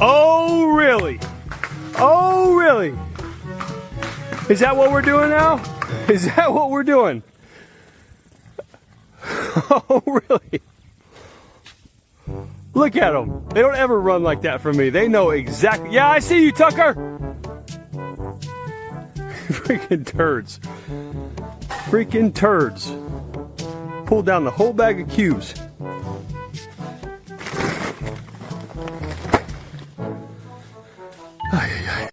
Oh, really? Oh, really? Is that what we're doing now? Is that what we're doing? Oh, really? Look at them. They don't ever run like that from me. They know exactly. Yeah, I see you, Tucker. Freaking turds. Freaking turds. Pulled down the whole bag of cues.